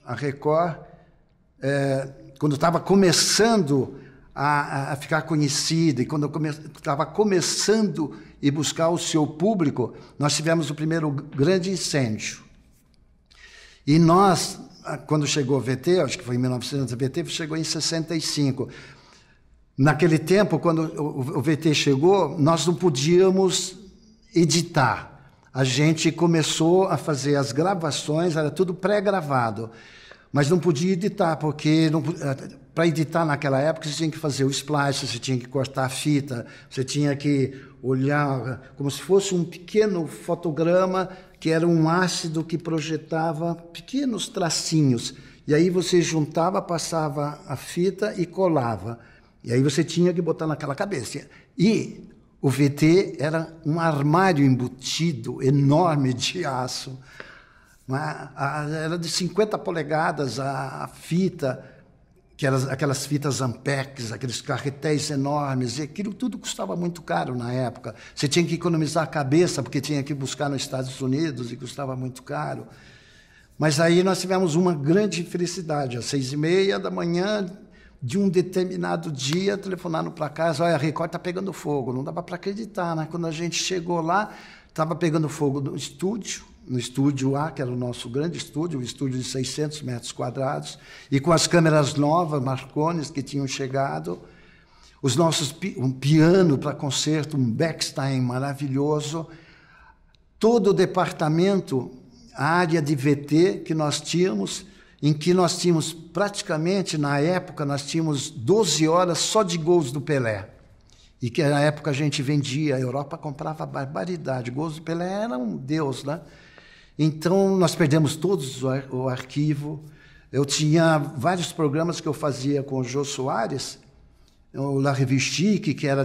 a Record, quando estava começando a ficar conhecida e quando estava começando a buscar o seu público, nós tivemos o primeiro grande incêndio. E nós, quando chegou o VT, acho que foi em 1900, o VT chegou em 65. Naquele tempo, quando o VT chegou, nós não podíamos editar. A gente começou a fazer as gravações, era tudo pré-gravado, mas não podia editar, porque para editar naquela época você tinha que fazer o splice, você tinha que cortar a fita, você tinha que olhar como se fosse um pequeno fotograma, que era um ácido que projetava pequenos tracinhos. E aí você juntava, passava a fita e colava. E aí você tinha que botar naquela cabeça. E o VT era um armário embutido enorme de aço. Era de 50 polegadas a fita, que eram aquelas fitas Ampex, aqueles carretéis enormes, e aquilo tudo custava muito caro na época. Você tinha que economizar a cabeça, porque tinha que buscar nos Estados Unidos e custava muito caro. Mas aí nós tivemos uma grande felicidade. Às 6h30 da manhã de um determinado dia, telefonaram para casa, olha, a Record está pegando fogo. Não dava para acreditar, né? Quando a gente chegou lá, estava pegando fogo no estúdio A, que era o nosso grande estúdio, um estúdio de 600 metros quadrados, e com as câmeras novas, Marconis, que tinham chegado, um piano para concerto, um Bechstein maravilhoso, todo o departamento, a área de VT que nós tínhamos, em que nós tínhamos praticamente, na época, nós tínhamos 12 horas só de gols do Pelé. E que na época a gente vendia, a Europa comprava barbaridade. Gols do Pelé era um deus, né? Então, nós perdemos todos o arquivo. Eu tinha vários programas que eu fazia com o Jô Soares, o La Revistique, que era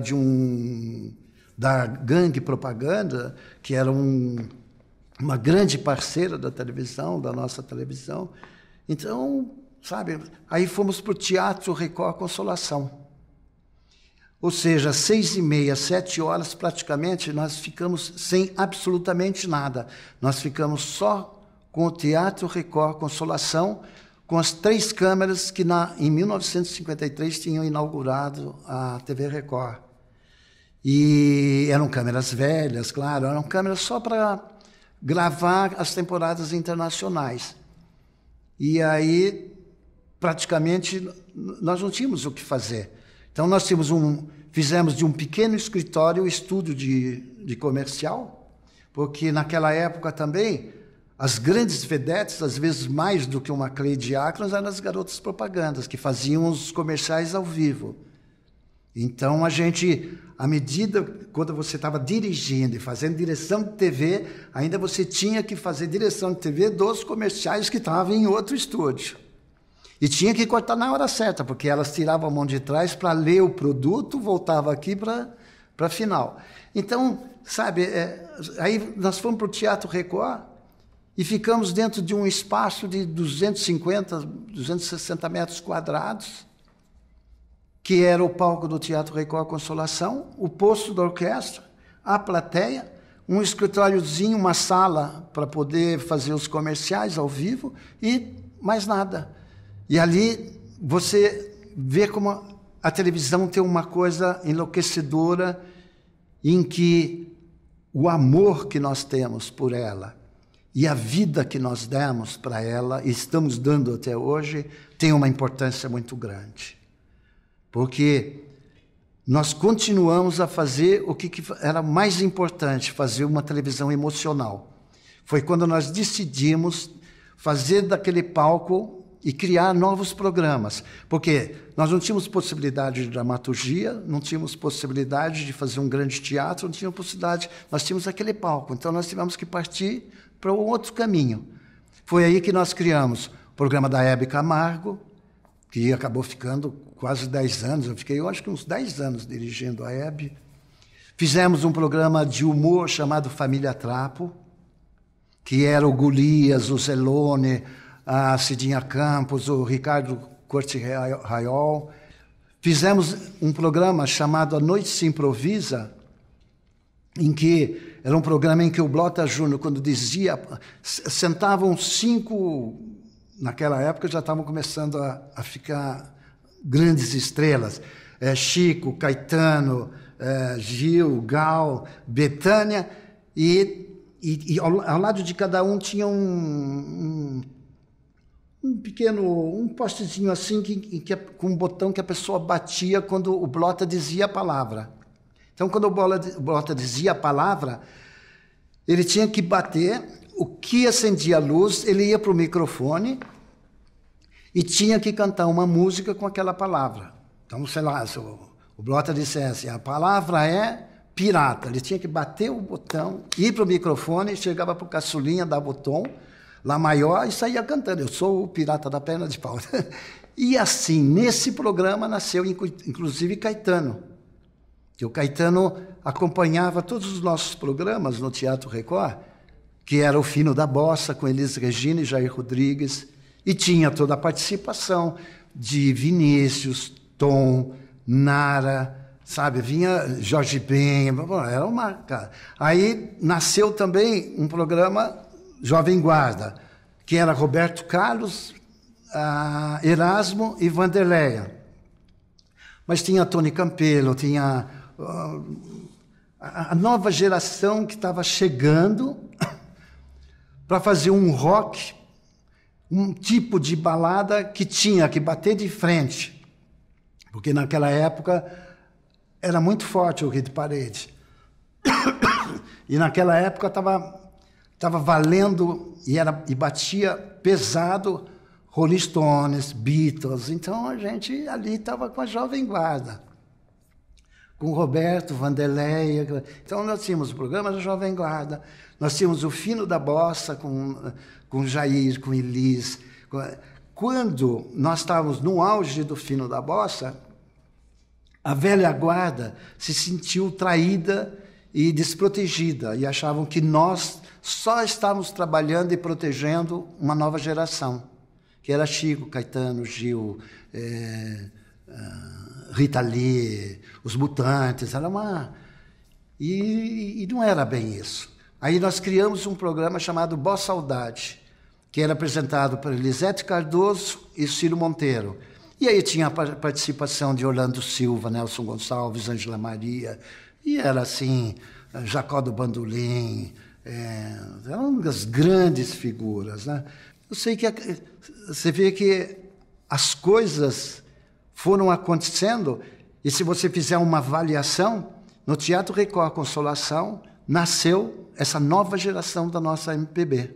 da Gangue Propaganda, que era uma grande parceira da televisão, da nossa televisão. Então, sabe, aí fomos para o Teatro Record Consolação. Ou seja, 6h30, 7 horas, praticamente, nós ficamos sem absolutamente nada. Nós ficamos só com o Teatro Record Consolação, com as 3 câmeras que em 1953 tinham inaugurado a TV Record. E eram câmeras velhas, claro, eram câmeras só para gravar as temporadas internacionais. E aí, praticamente, nós não tínhamos o que fazer. Então, nós fizemos de um pequeno escritório estúdio de comercial, porque naquela época também, as grandes vedetes, às vezes mais do que uma Cleide Akron, eram as garotas propagandas, que faziam os comerciais ao vivo. Então, à medida, quando você estava dirigindo e fazendo direção de TV, ainda você tinha que fazer direção de TV dos comerciais que estavam em outro estúdio. E tinha que cortar na hora certa, porque elas tiravam a mão de trás para ler o produto, voltava aqui para a final. Então, sabe, aí nós fomos para o Teatro Record e ficamos dentro de um espaço de 250, 260 metros quadrados, que era o palco do Teatro Record Consolação, o posto da orquestra, a plateia, um escritóriozinho, uma sala para poder fazer os comerciais ao vivo e mais nada. E ali você vê como a televisão tem uma coisa enlouquecedora em que o amor que nós temos por ela e a vida que nós demos para ela, e estamos dando até hoje, tem uma importância muito grande. Porque nós continuamos a fazer o que era mais importante, fazer uma televisão emocional. Foi quando nós decidimos fazer daquele palco e criar novos programas, porque nós não tínhamos possibilidade de dramaturgia, não tínhamos possibilidade de fazer um grande teatro, não tínhamos possibilidade, nós tínhamos aquele palco, então nós tivemos que partir para um outro caminho. Foi aí que nós criamos o programa da Hebe Camargo, que acabou ficando quase 10 anos, eu fiquei, eu acho que uns 10 anos dirigindo a Hebe. Fizemos um programa de humor chamado Família Trapo, que era o Golias, o Zelone, a Cidinha Campos, o Ricardo Corte-Raiol. Fizemos um programa chamado A Noite Se Improvisa, em que era um programa em que o Blota Júnior, quando dizia, sentavam 5 naquela época já estavam começando a ficar grandes estrelas. Chico, Caetano, Gil, Gal, Bethânia, e ao lado de cada um tinha um pequeno postezinho assim, com um botão que a pessoa batia quando o Blota dizia a palavra. Então, quando o Blota dizia a palavra, ele tinha que bater, o que acendia a luz, ele ia para o microfone e tinha que cantar uma música com aquela palavra. Então, sei lá, se o Blota dissesse, a palavra é pirata, ele tinha que bater o botão, ir para o microfone, chegava para o caçulinha, dava o tom, Lá maior, e saía cantando, eu sou o pirata da perna de pau. E assim, nesse programa nasceu, inclusive, Caetano. Que o Caetano acompanhava todos os nossos programas no Teatro Record, que era o Fino da Bossa, com Elis Regina e Jair Rodrigues, e tinha toda a participação de Vinícius, Tom, Nara, sabe? Vinha Jorge Ben, era uma... Cara. Aí nasceu também um programa Jovem Guarda, que era Roberto Carlos, Erasmo e Vanderleia. Mas tinha Tony Campelo, tinha a nova geração que estava chegando para fazer um rock, um tipo de balada que tinha que bater de frente, porque naquela época era muito forte o hit parade. E naquela época estava valendo e batia pesado Rolling Stones, Beatles. Então a gente ali estava com a Jovem Guarda, com o Roberto, Vanderleia. Então nós tínhamos o programa da Jovem Guarda, nós tínhamos o Fino da Bossa com Jair, com Elis. Quando nós estávamos no auge do Fino da Bossa, a velha guarda se sentiu traída e desprotegida, e achavam que nós só estávamos trabalhando e protegendo uma nova geração, que era Chico, Caetano, Gil, Rita Lee, os Mutantes, era uma... E não era bem isso. Aí nós criamos um programa chamado Boa Saudade, que era apresentado por Elisete Cardoso e Ciro Monteiro. E aí tinha a participação de Orlando Silva, Nelson Gonçalves, Ângela Maria, e era assim, Jacó do Bandolim, eram das grandes figuras, né? Eu sei que você vê que as coisas foram acontecendo, e se você fizer uma avaliação, no Teatro Record Consolação nasceu essa nova geração da nossa MPB.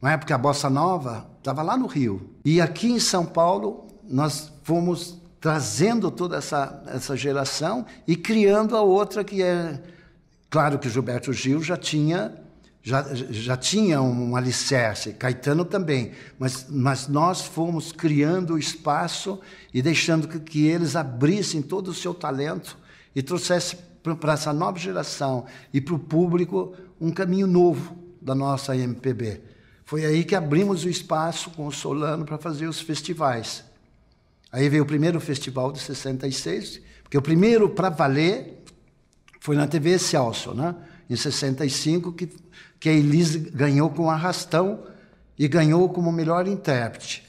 Não é porque a Bossa Nova estava lá no Rio. E aqui em São Paulo, nós fomos trazendo toda essa geração e criando a outra que é... Claro que Gilberto Gil já tinha um alicerce, Caetano também, mas nós fomos criando o espaço e deixando que eles abrissem todo o seu talento e trouxessem para essa nova geração e para o público um caminho novo da nossa MPB. Foi aí que abrimos o espaço com o Solano para fazer os festivais. Aí veio o primeiro festival de 66, porque o primeiro para valer foi na TV Excelsior, né? Em 65, que a Elis ganhou com Arrastão e ganhou como melhor intérprete.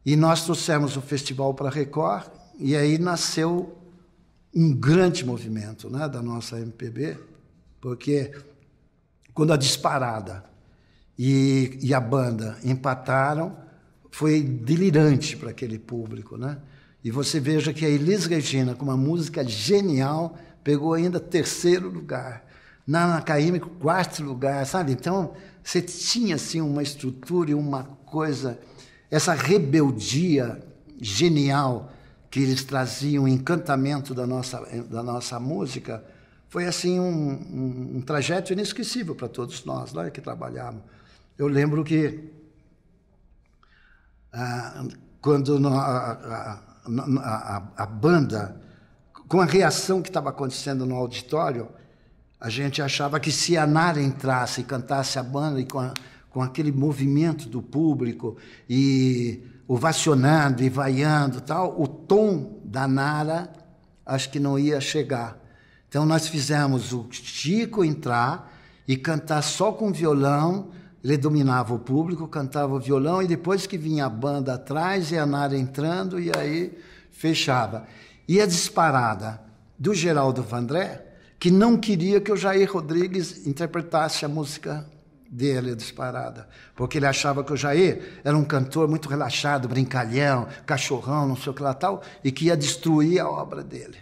E nós trouxemos o festival para a Record, e aí nasceu um grande movimento, né, da nossa MPB, porque quando a Disparada e a banda empataram, foi delirante para aquele público, né? E você veja que a Elis Regina, com uma música genial, pegou ainda 3º lugar. Na Caymmi, 4º lugar, sabe? Então, você tinha assim uma estrutura e uma coisa, essa rebeldia genial que eles traziam, o encantamento da nossa música, foi assim um trajeto inesquecível para todos nós lá que trabalhávamos. Eu lembro que quando a banda, com a reação que estava acontecendo no auditório, a gente achava que se a Nara entrasse e cantasse a banda, e com aquele movimento do público, e ovacionando e vaiando, tal, o tom da Nara acho que não ia chegar. Então nós fizemos o Chico entrar e cantar só com violão, ele dominava o público, cantava o violão, e depois que vinha a banda atrás, e a Nara entrando, e aí fechava. E a Disparada do Geraldo Vandré, que não queria que o Jair Rodrigues interpretasse a música dele, a Disparada, porque ele achava que o Jair era um cantor muito relaxado, brincalhão, cachorrão, não sei o que lá tal, e que ia destruir a obra dele.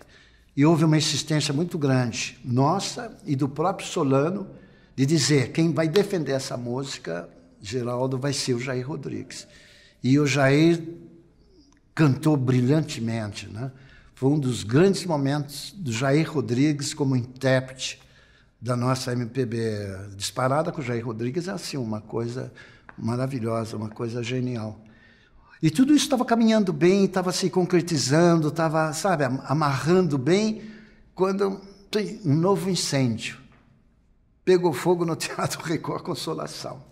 E houve uma insistência muito grande, nossa e do próprio Solano, de dizer, quem vai defender essa música, Geraldo, vai ser o Jair Rodrigues. E o Jair cantou brilhantemente, né? Foi um dos grandes momentos do Jair Rodrigues como intérprete da nossa MPB. Disparada com o Jair Rodrigues é assim, uma coisa maravilhosa, uma coisa genial. E tudo isso estava caminhando bem, estava se concretizando, estava, sabe, amarrando bem, quando tem um novo incêndio. Pegou fogo no Teatro Record Consolação.